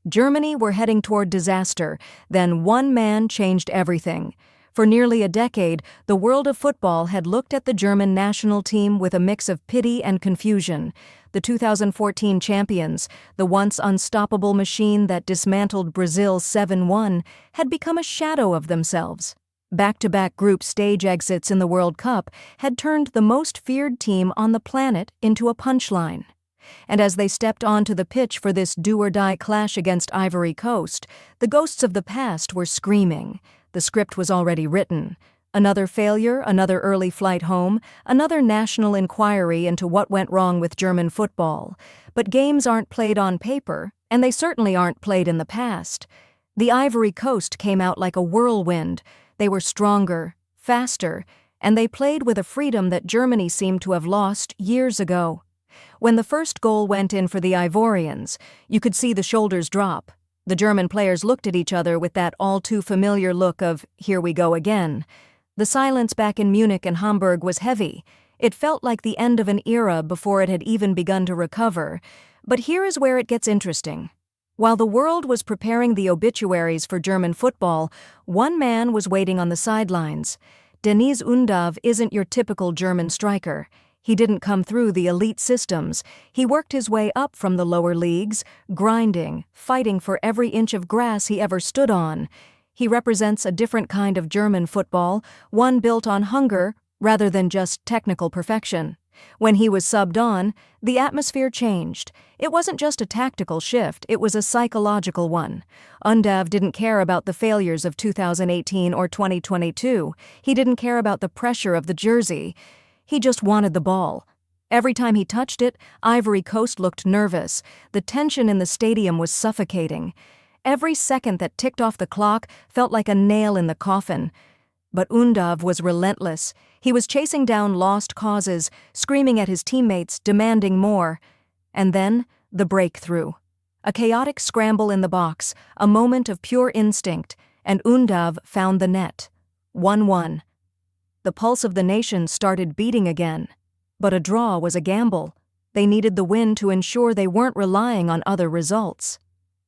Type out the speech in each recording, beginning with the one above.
Germany were heading toward disaster. Then one man changed everything. For nearly a decade, the world of football had looked at the German national team with a mix of pity and confusion. The 2014 champions, the once unstoppable machine that dismantled Brazil 7-1, had become a shadow of themselves. Back-to-back group stage exits in the World Cup had turned the most feared team on the planet into a punchline. And as they stepped onto the pitch for this do-or-die clash against Ivory Coast, the ghosts of the past were screaming. The script was already written. Another failure, another early flight home, another national inquiry into what went wrong with German football. But games aren't played on paper, and they certainly aren't played in the past. The Ivory Coast came out like a whirlwind. They were stronger, faster, and they played with a freedom that Germany seemed to have lost years ago. When the first goal went in for the Ivorians, you could see the shoulders drop. The German players looked at each other with that all-too-familiar look of, here we go again. The silence back in Munich and Hamburg was heavy. It felt like the end of an era before it had even begun to recover. But here is where it gets interesting. While the world was preparing the obituaries for German football, one man was waiting on the sidelines. Deniz Undav isn't your typical German striker. He didn't come through the elite systems. He worked his way up from the lower leagues, grinding, fighting for every inch of grass he ever stood on. He represents a different kind of German football, one built on hunger rather than just technical perfection. When he was subbed on, the atmosphere changed. It wasn't just a tactical shift, it was a psychological one. Undav didn't care about the failures of 2018 or 2022. He didn't care about the pressure of the jersey. He just wanted the ball. Every time he touched it, Ivory Coast looked nervous. The tension in the stadium was suffocating. Every second that ticked off the clock felt like a nail in the coffin. But Undav was relentless. He was chasing down lost causes, screaming at his teammates, demanding more. And then, the breakthrough. A chaotic scramble in the box, a moment of pure instinct, and Undav found the net. 1-1. The pulse of the nation started beating again. But a draw was a gamble. They needed the win to ensure they weren't relying on other results.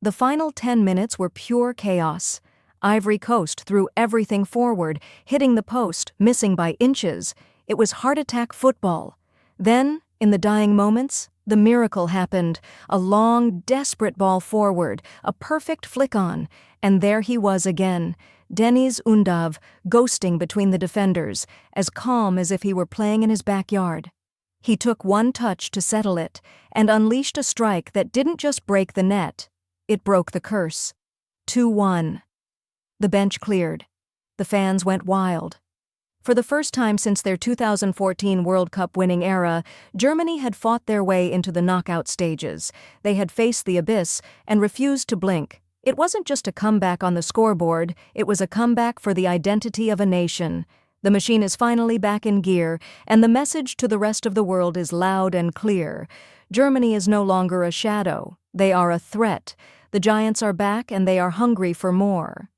The final 10 minutes were pure chaos. Ivory Coast threw everything forward, hitting the post, missing by inches. It was heart-attack football. Then, in the dying moments, the miracle happened. A long, desperate ball forward, a perfect flick-on, and there he was again. Deniz Undav, ghosting between the defenders, as calm as if he were playing in his backyard. He took one touch to settle it, and unleashed a strike that didn't just break the net, it broke the curse. 2-1. The bench cleared. The fans went wild. For the first time since their 2014 World Cup winning era, Germany had fought their way into the knockout stages. They had faced the abyss and refused to blink. It wasn't just a comeback on the scoreboard, it was a comeback for the identity of a nation. The machine is finally back in gear, and the message to the rest of the world is loud and clear. Germany is no longer a shadow. They are a threat. The giants are back, and they are hungry for more.